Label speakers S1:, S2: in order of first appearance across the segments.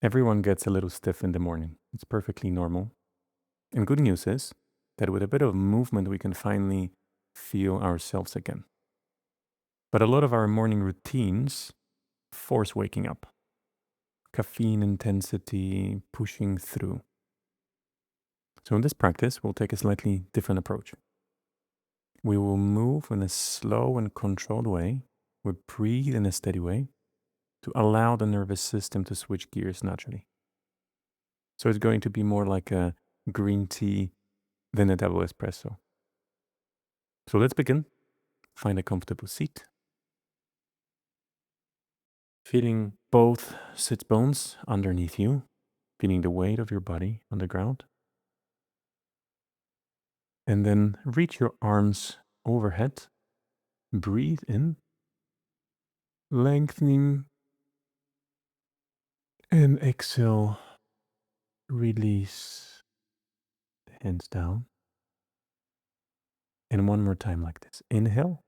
S1: Everyone gets a little stiff in the morning. It's perfectly normal. And good news is that with a bit of movement, we can finally feel ourselves again. But a lot of our morning routines force waking up. Caffeine intensity, pushing through. So in this practice, we'll take a slightly different approach. We will move in a slow and controlled way. We breathe in a steady way to allow the nervous system to switch gears naturally. So it's going to be more like a green tea than a double espresso. So let's begin. Find a comfortable seat. Feeling both sit bones underneath you, feeling the weight of your body on the ground. And then reach your arms overhead. Breathe in, lengthening, and exhale. Release the hands down. And one more time like this. Inhale,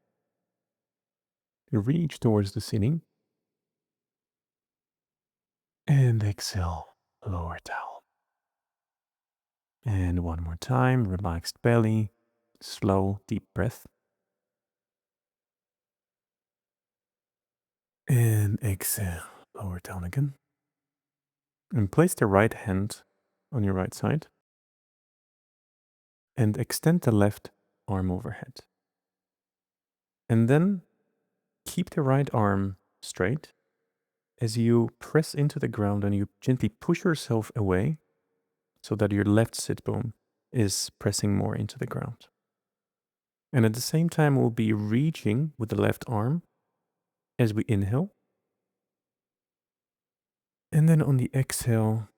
S1: reach towards the ceiling. And exhale, lower down. And one more time, relaxed belly, slow, deep breath. And exhale, lower down again. And place the right hand on your right side. And extend the left arm overhead. And then keep the right arm straight as you press into the ground and you gently push yourself away so that your left sit bone is pressing more into the ground. And at the same time, we'll be reaching with the left arm as we inhale. And then on the exhale,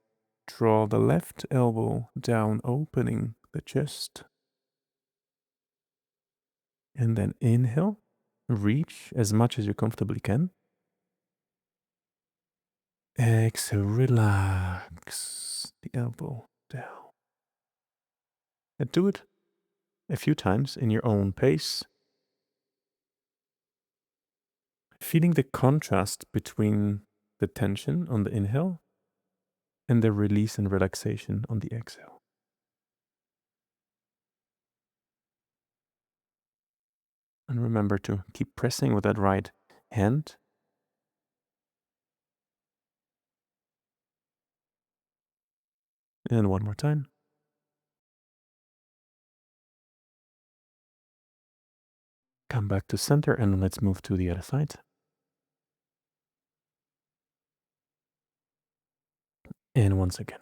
S1: draw the left elbow down, opening the chest. And then inhale, reach as much as you comfortably can. Exhale, relax the elbow down. And do it a few times in your own pace. Feeling the contrast between the tension on the inhale and the release and relaxation on the exhale. And remember to keep pressing with that right hand. And one more time. Come back to center and let's move to the other side. And once again,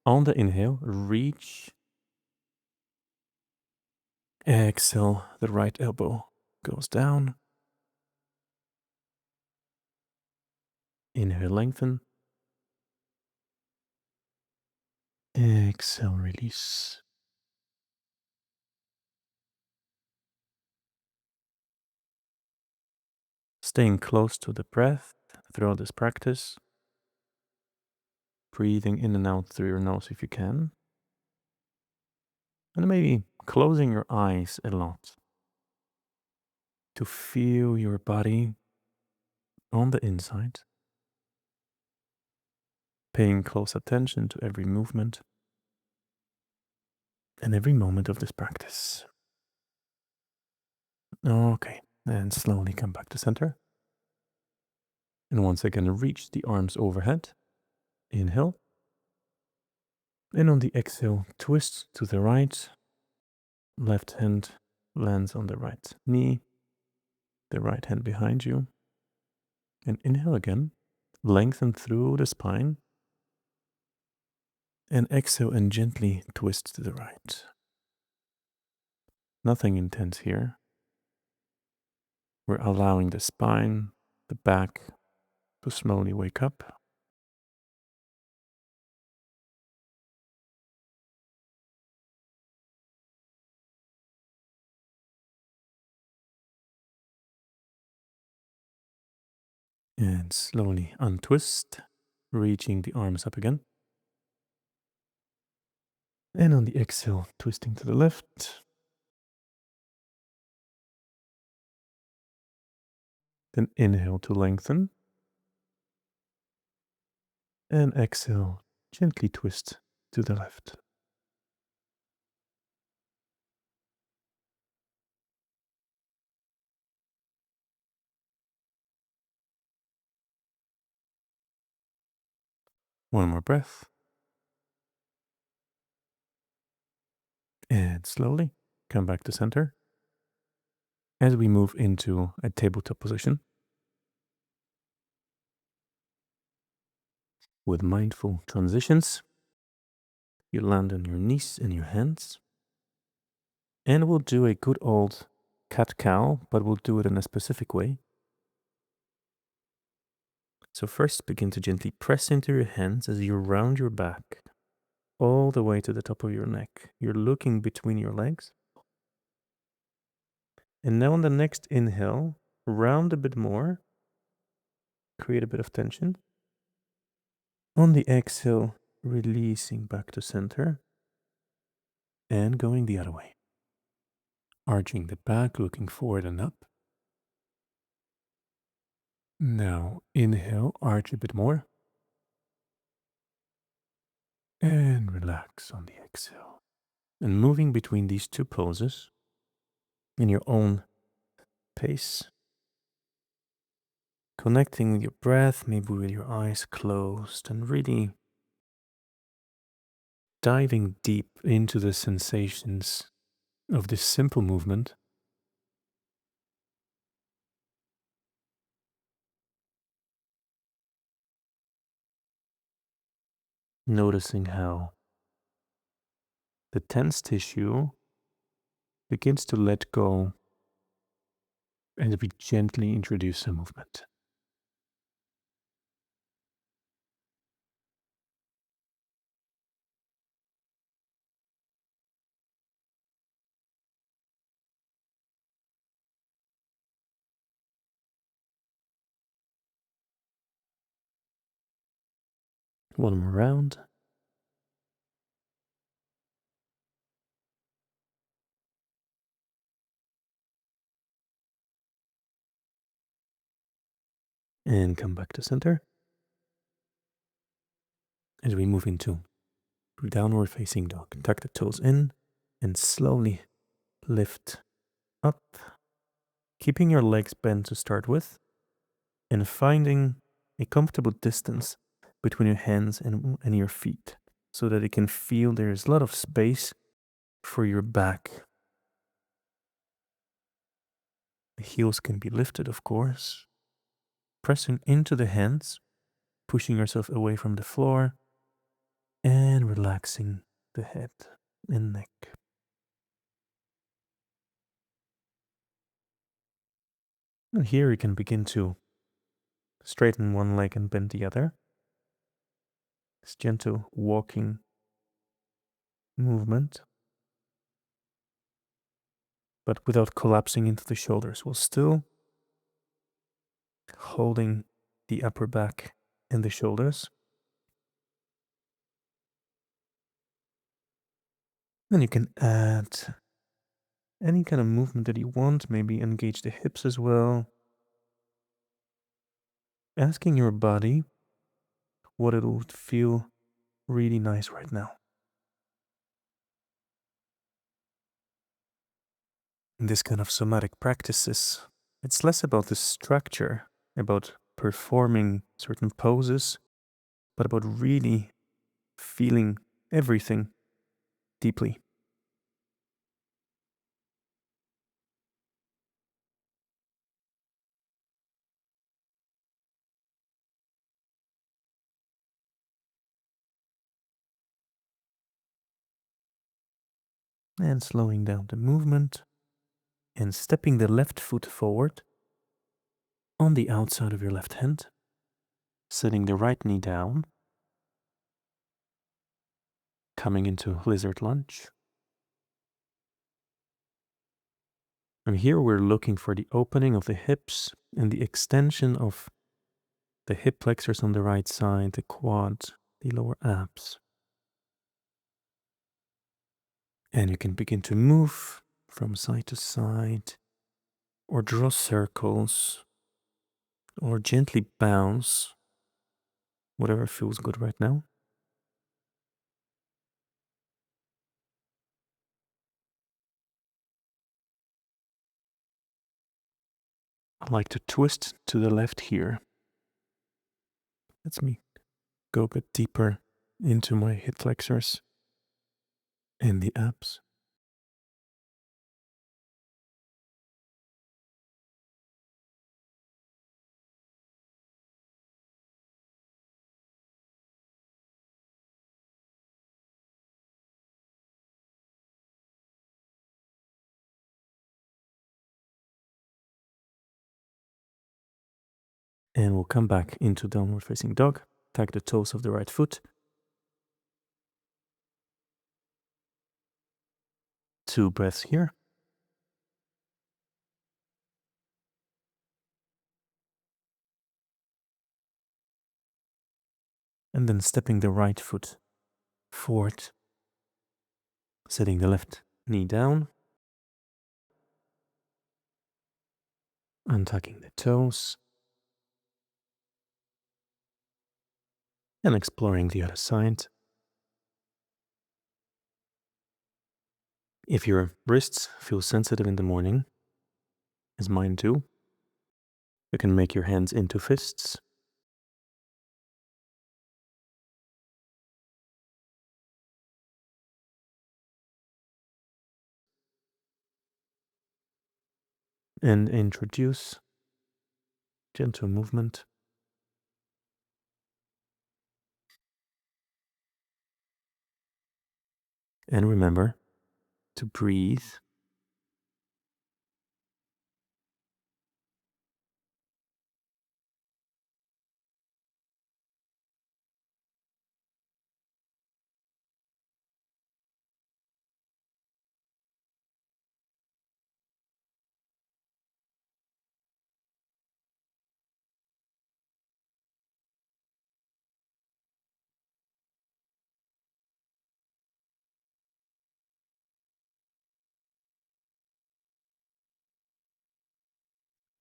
S1: on the inhale, reach. Exhale, the right elbow goes down. Inhale, lengthen. Exhale, release. Staying close to the breath throughout this practice. Breathing in and out through your nose if you can. And maybe closing your eyes a lot to feel your body on the inside. Paying close attention to every movement and every moment of this practice. Okay, and slowly come back to center. And once again, reach the arms overhead. Inhale. And on the exhale, twist to the right. Left hand lands on the right knee. The right hand behind you. And inhale again. Lengthen through the spine. And exhale and gently twist to the right. Nothing intense here. We're allowing the spine, the back, to slowly wake up. And slowly untwist, reaching the arms up again. And on the exhale, twisting to the left. Then inhale to lengthen. And exhale, gently twist to the left. One more breath. And slowly come back to center as we move into a tabletop position. With mindful transitions, you land on your knees and your hands. And we'll do a good old cat-cow, but we'll do it in a specific way. So first, begin to gently press into your hands as you round your back all the way to the top of your neck. You're looking between your legs. And now on the next inhale, round a bit more. Create a bit of tension. On the exhale, releasing back to center. And going the other way. Arching the back, looking forward and up. Now inhale, arch a bit more. And relax on the exhale. And moving between these two poses in your own pace. Connecting with your breath, maybe with your eyes closed, and really diving deep into the sensations of this simple movement. Noticing how the tense tissue begins to let go as we gently introduce a movement. One more round. And come back to center. As we move into downward facing dog, tuck the toes in and slowly lift up, keeping your legs bent to start with, and finding a comfortable distance between your hands and your feet so that you can feel there's a lot of space for your back. The heels can be lifted, of course, pressing into the hands, pushing yourself away from the floor, and relaxing the head and neck. And here you can begin to straighten one leg and bend the other. This gentle walking movement, but without collapsing into the shoulders, while still holding the upper back and the shoulders. Then you can add any kind of movement that you want, maybe engage the hips as well. Asking your body what it would feel really nice right now. In this kind of somatic practices, it's less about the structure, about performing certain poses, but about really feeling everything deeply. And slowing down the movement and stepping the left foot forward on the outside of your left hand, setting the right knee down, coming into lizard lunge. And here we're looking for the opening of the hips and the extension of the hip flexors on the right side, the quads, the lower abs. And you can begin to move from side to side, or draw circles, or gently bounce whatever feels good right now. I like to twist to the left here. Lets me go a bit deeper into my hip flexors and the abs. And we'll come back into downward facing dog. Tag the toes of the right foot. 2 breaths here. And then stepping the right foot forward, setting the left knee down, untucking the toes, and exploring the other side. If your wrists feel sensitive in the morning, as mine do, you can make your hands into fists. And introduce gentle movement. And remember to breathe.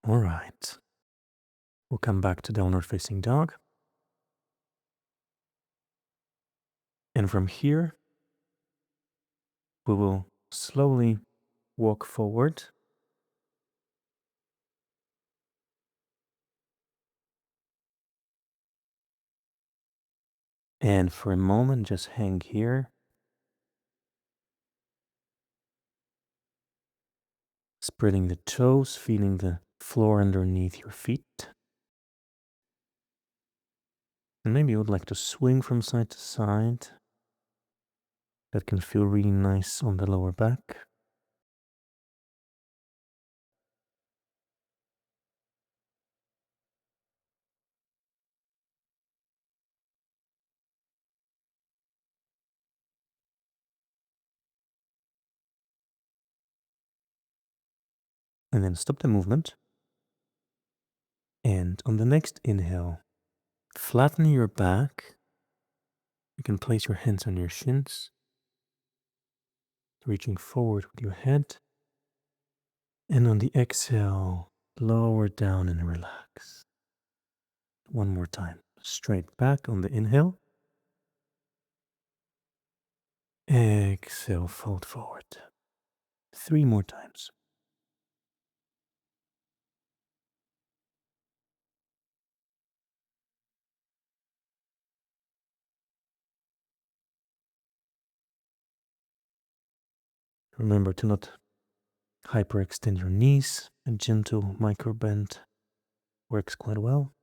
S1: All right. We'll come back to downward facing dog. And from here, we will slowly walk forward. And for a moment, just hang here. Spreading the toes, feeling the floor underneath your feet. And maybe you would like to swing from side to side. That can feel really nice on the lower back. And then stop the movement. And on the next inhale, flatten your back. You can place your hands on your shins, reaching forward with your head. And on the exhale, lower down and relax. One more time. Straight back on the inhale. Exhale, fold forward. 3 more times. Remember to not hyperextend your knees. A gentle micro bend works quite well.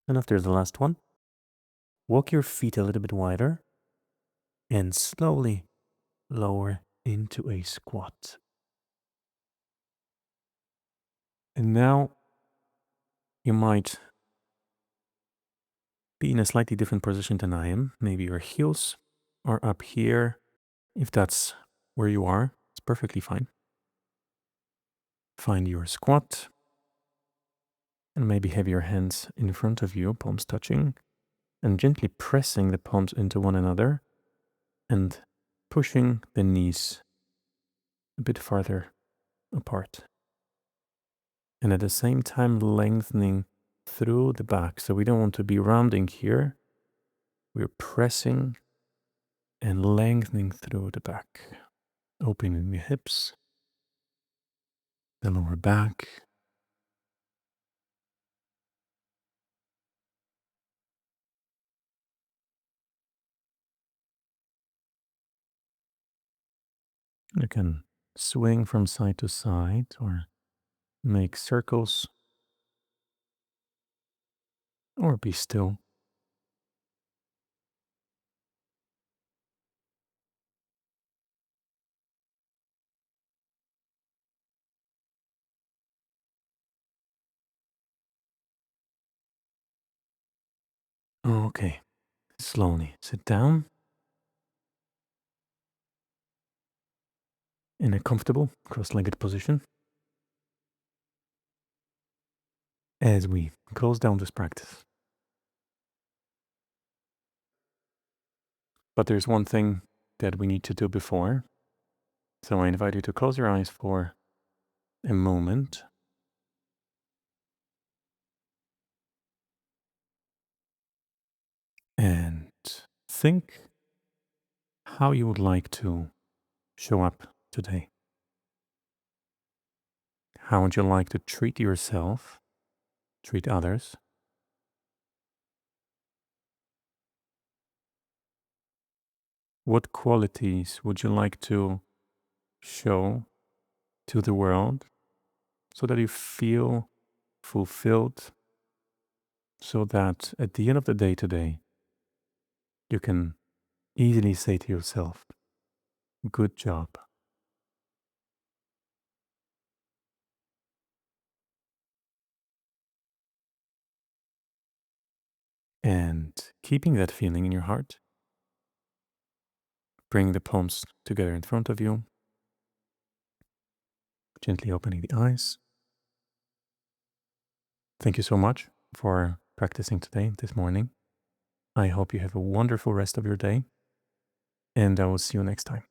S1: And after the last one, walk your feet a little bit wider and slowly lower into a squat. And now you might be in a slightly different position than I am. Maybe your heels are up here. If that's where you are, it's perfectly fine. Find your squat and maybe have your hands in front of you, palms touching, and gently pressing the palms into one another and pushing the knees a bit farther apart. And at the same time, lengthening through the back. So we don't want to be rounding here. We're pressing and lengthening through the back, opening the hips, the lower back. You can swing from side to side or make circles or be still. Okay, slowly sit down in a comfortable cross-legged position as we close down this practice. But there's one thing that we need to do before. So I invite you to close your eyes for a moment and think how you would like to show up today. How would you like to treat yourself, treat others? What qualities would you like to show to the world so that you feel fulfilled, so that at the end of the day today, you can easily say to yourself, good job. And keeping that feeling in your heart, bring the palms together in front of you, gently opening the eyes. Thank you so much for practicing today, this morning. I hope you have a wonderful rest of your day, and I will see you next time.